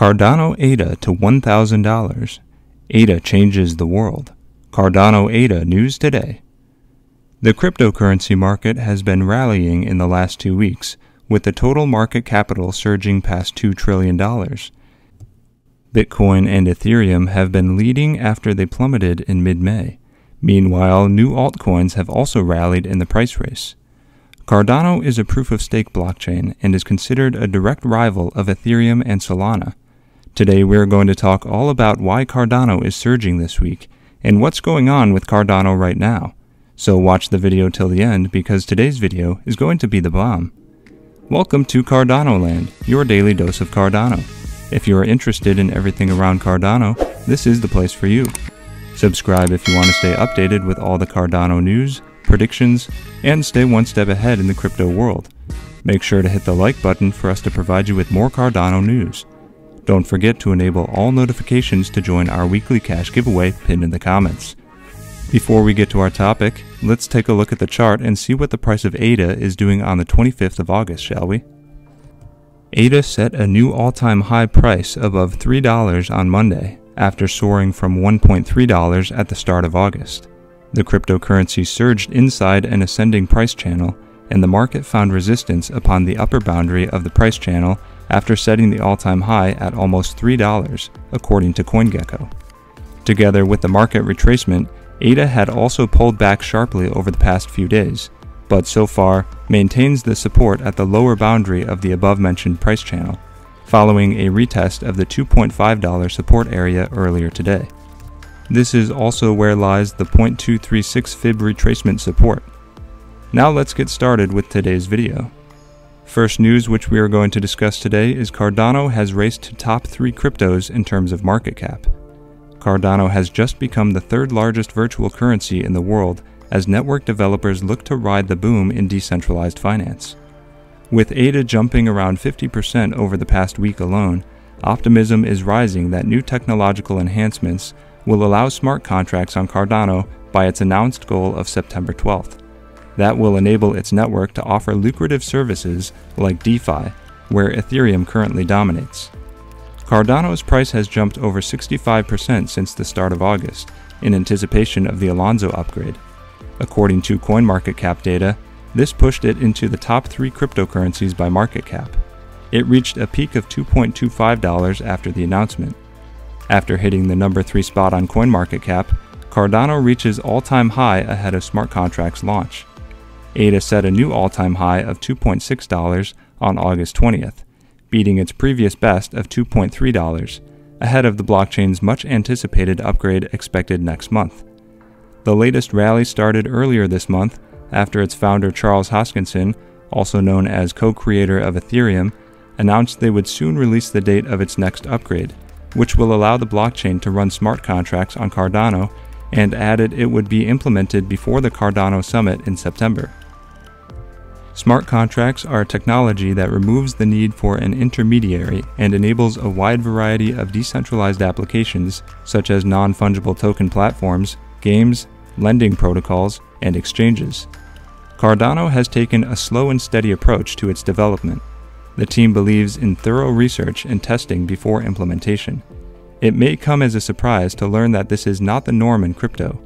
Cardano ADA to $1,000. ADA changes the world. Cardano ADA news today. The cryptocurrency market has been rallying in the last 2 weeks, with the total market capital surging past $2 trillion. Bitcoin and Ethereum have been leading after they plummeted in mid-May. Meanwhile, new altcoins have also rallied in the price race. Cardano is a proof-of-stake blockchain and is considered a direct rival of Ethereum and Solana. Today we are going to talk all about why Cardano is surging this week and what's going on with Cardano right now. So watch the video till the end because today's video is going to be the bomb. Welcome to Cardano Land, your daily dose of Cardano. If you are interested in everything around Cardano, this is the place for you. Subscribe if you want to stay updated with all the Cardano news, predictions, and stay one step ahead in the crypto world. Make sure to hit the like button for us to provide you with more Cardano news. Don't forget to enable all notifications to join our weekly cash giveaway pinned in the comments. Before we get to our topic, let's take a look at the chart and see what the price of ADA is doing on the 25th of August, shall we? ADA set a new all-time high price above $3 on Monday, after soaring from $1.3 at the start of August. The cryptocurrency surged inside an ascending price channel, and the market found resistance upon the upper boundary of the price channel after setting the all-time high at almost $3, according to CoinGecko. Together with the market retracement, ADA had also pulled back sharply over the past few days, but so far maintains the support at the lower boundary of the above-mentioned price channel, following a retest of the $2.5 support area earlier today. This is also where lies the 0.236 fib retracement support. Now let's get started with today's video. First news which we are going to discuss today is Cardano has raced to top 3 cryptos in terms of market cap. Cardano has just become the third largest virtual currency in the world as network developers look to ride the boom in decentralized finance. With ADA jumping around 50% over the past week alone, optimism is rising that new technological enhancements will allow smart contracts on Cardano by its announced goal of September 12th. That will enable its network to offer lucrative services like DeFi, where Ethereum currently dominates. Cardano's price has jumped over 65% since the start of August, in anticipation of the Alonzo upgrade. According to CoinMarketCap data, this pushed it into the top 3 cryptocurrencies by market cap. It reached a peak of $2.25 after the announcement. After hitting the number 3 spot on CoinMarketCap, Cardano reaches all-time high ahead of smart contracts launch. ADA set a new all-time high of $2.6 on August 20th, beating its previous best of $2.3, ahead of the blockchain's much-anticipated upgrade expected next month. The latest rally started earlier this month after its founder Charles Hoskinson, also known as co-creator of Ethereum, announced they would soon release the date of its next upgrade, which will allow the blockchain to run smart contracts on Cardano, and added it would be implemented before the Cardano Summit in September. Smart contracts are a technology that removes the need for an intermediary and enables a wide variety of decentralized applications such as non-fungible token platforms, games, lending protocols, and exchanges. Cardano has taken a slow and steady approach to its development. The team believes in thorough research and testing before implementation. It may come as a surprise to learn that this is not the norm in crypto.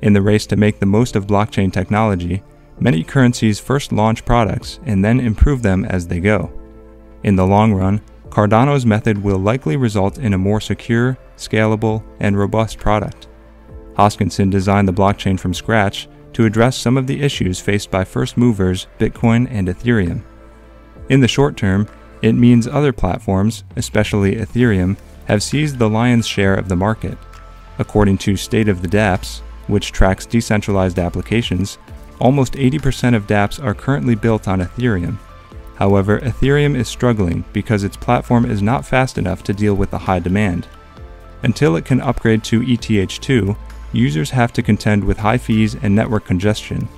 In the race to make the most of blockchain technology, many currencies first launch products and then improve them as they go. In the long run, Cardano's method will likely result in a more secure, scalable, and robust product. Hoskinson designed the blockchain from scratch to address some of the issues faced by first movers Bitcoin and Ethereum. In the short term, it means other platforms, especially Ethereum, have seized the lion's share of the market. According to State of the dApps, which tracks decentralized applications, almost 80% of dApps are currently built on Ethereum. However, Ethereum is struggling because its platform is not fast enough to deal with the high demand. Until it can upgrade to ETH2, users have to contend with high fees and network congestion.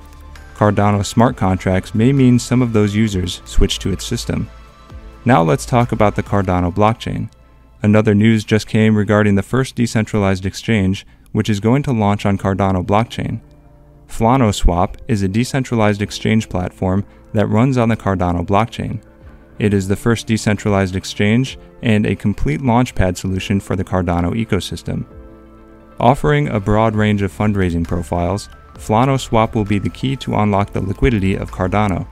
Cardano smart contracts may mean some of those users switch to its system. Now let's talk about the Cardano blockchain. Another news just came regarding the first decentralized exchange, which is going to launch on Cardano blockchain. Flonoswap is a decentralized exchange platform that runs on the Cardano blockchain. It is the first decentralized exchange and a complete launchpad solution for the Cardano ecosystem. Offering a broad range of fundraising profiles, Flonoswap will be the key to unlock the liquidity of Cardano.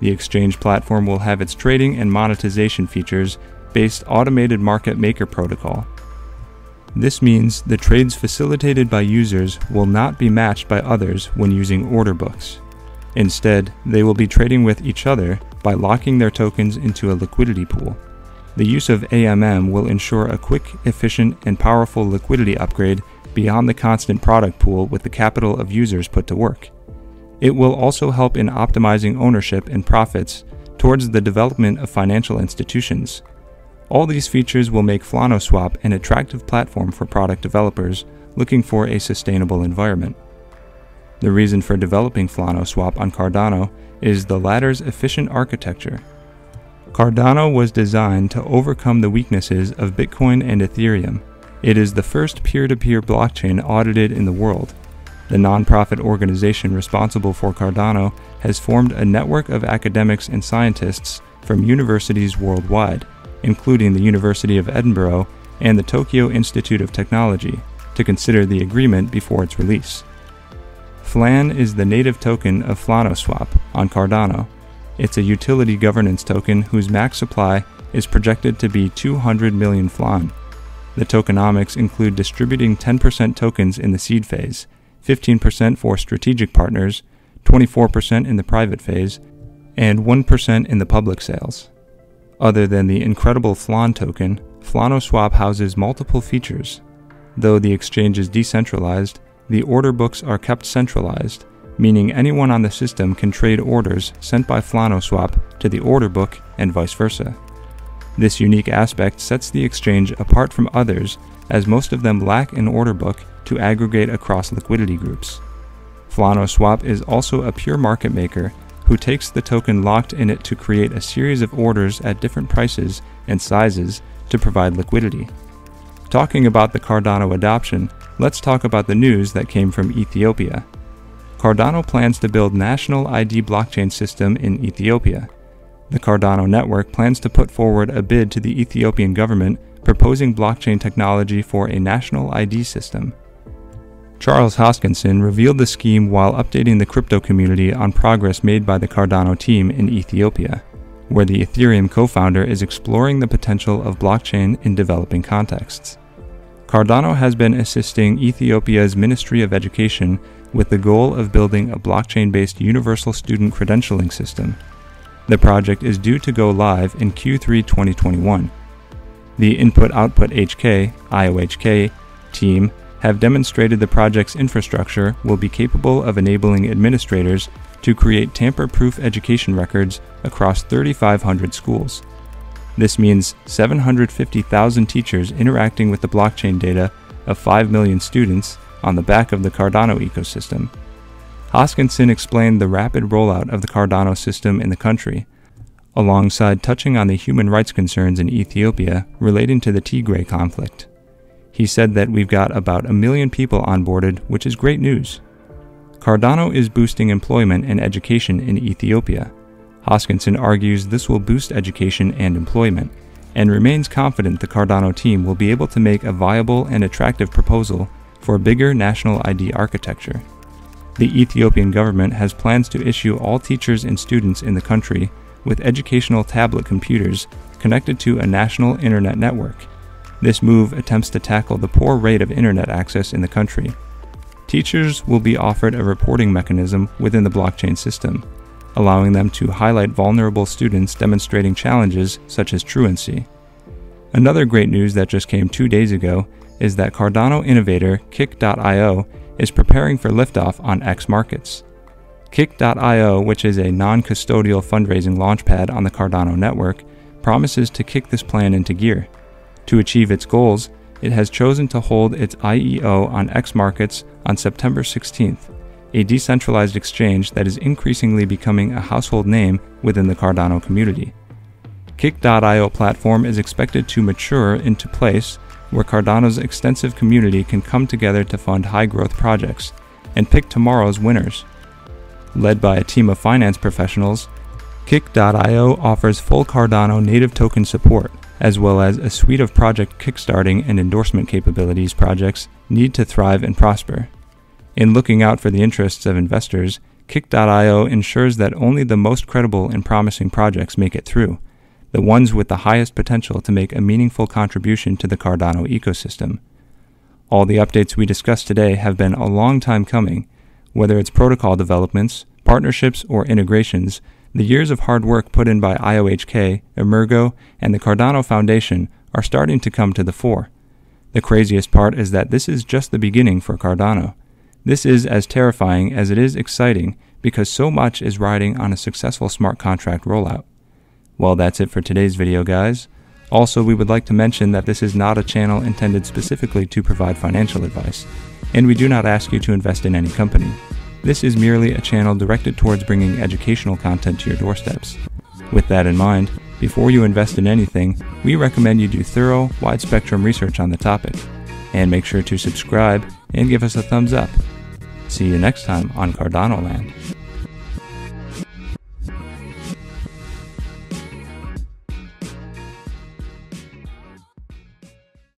The exchange platform will have its trading and monetization features based automated market maker protocol. This means the trades facilitated by users will not be matched by others when using order books. Instead, they will be trading with each other by locking their tokens into a liquidity pool. The use of AMM will ensure a quick, efficient, and powerful liquidity upgrade beyond the constant product pool with the capital of users put to work. It will also help in optimizing ownership and profits towards the development of financial institutions. All these features will make Flonoswap an attractive platform for product developers looking for a sustainable environment. The reason for developing Flonoswap on Cardano is the latter's efficient architecture. Cardano was designed to overcome the weaknesses of Bitcoin and Ethereum. It is the first peer-to-peer blockchain audited in the world. The nonprofit organization responsible for Cardano has formed a network of academics and scientists from universities worldwide, including the University of Edinburgh and the Tokyo Institute of Technology, to consider the agreement before its release. Flan is the native token of Flonoswap on Cardano. It's a utility governance token whose max supply is projected to be 200 million flan. The tokenomics include distributing 10% tokens in the seed phase, 15% for strategic partners, 24% in the private phase, and 1% in the public sales. Other than the incredible flan token, Flonoswap houses multiple features. Though the exchange is decentralized, the order books are kept centralized, meaning anyone on the system can trade orders sent by Flonoswap to the order book and vice versa. This unique aspect sets the exchange apart from others, as most of them lack an order book to aggregate across liquidity groups. Flonoswap is also a pure market maker who takes the token locked in it to create a series of orders at different prices and sizes to provide liquidity. Talking about the Cardano adoption, let's talk about the news that came from Ethiopia. Cardano plans to build national ID blockchain system in Ethiopia. The Cardano network plans to put forward a bid to the Ethiopian government proposing blockchain technology for a national ID system. Charles Hoskinson revealed the scheme while updating the crypto community on progress made by the Cardano team in Ethiopia, where the Ethereum co-founder is exploring the potential of blockchain in developing contexts. Cardano has been assisting Ethiopia's Ministry of Education with the goal of building a blockchain-based universal student credentialing system. The project is due to go live in Q3 2021. The Input-Output HK, IOHK, team have demonstrated the project's infrastructure will be capable of enabling administrators to create tamper-proof education records across 3,500 schools. This means 750,000 teachers interacting with the blockchain data of 5 million students on the back of the Cardano ecosystem. Hoskinson explained the rapid rollout of the Cardano system in the country, alongside touching on the human rights concerns in Ethiopia relating to the Tigray conflict. He said that we've got about 1 million people onboarded, which is great news. Cardano is boosting employment and education in Ethiopia. Hoskinson argues this will boost education and employment, and remains confident the Cardano team will be able to make a viable and attractive proposal for a bigger national ID architecture. The Ethiopian government has plans to issue all teachers and students in the country with educational tablet computers connected to a national internet network. This move attempts to tackle the poor rate of internet access in the country. Teachers will be offered a reporting mechanism within the blockchain system, allowing them to highlight vulnerable students demonstrating challenges such as truancy. Another great news that just came 2 days ago is that Cardano innovator Kick.io is preparing for liftoff on X markets. Kick.io, which is a non-custodial fundraising launchpad on the Cardano network, promises to kick this plan into gear. To achieve its goals, it has chosen to hold its IEO on X markets on September 16th, a decentralized exchange that is increasingly becoming a household name within the Cardano community. Kick.io platform is expected to mature into place where Cardano's extensive community can come together to fund high-growth projects and pick tomorrow's winners. Led by a team of finance professionals, Kick.io offers full Cardano native token support, as well as a suite of project kickstarting and endorsement capabilities projects need to thrive and prosper. In looking out for the interests of investors, Kick.io ensures that only the most credible and promising projects make it through, the ones with the highest potential to make a meaningful contribution to the Cardano ecosystem. All the updates we discussed today have been a long time coming. Whether it's protocol developments, partnerships, or integrations, the years of hard work put in by IOHK, Emergo, and the Cardano Foundation are starting to come to the fore. The craziest part is that this is just the beginning for Cardano. This is as terrifying as it is exciting because so much is riding on a successful smart contract rollout. Well, that's it for today's video, guys. Also, we would like to mention that this is not a channel intended specifically to provide financial advice, and we do not ask you to invest in any company. This is merely a channel directed towards bringing educational content to your doorsteps. With that in mind, before you invest in anything, we recommend you do thorough, wide-spectrum research on the topic. And make sure to subscribe and give us a thumbs up. See you next time on Cardano Land.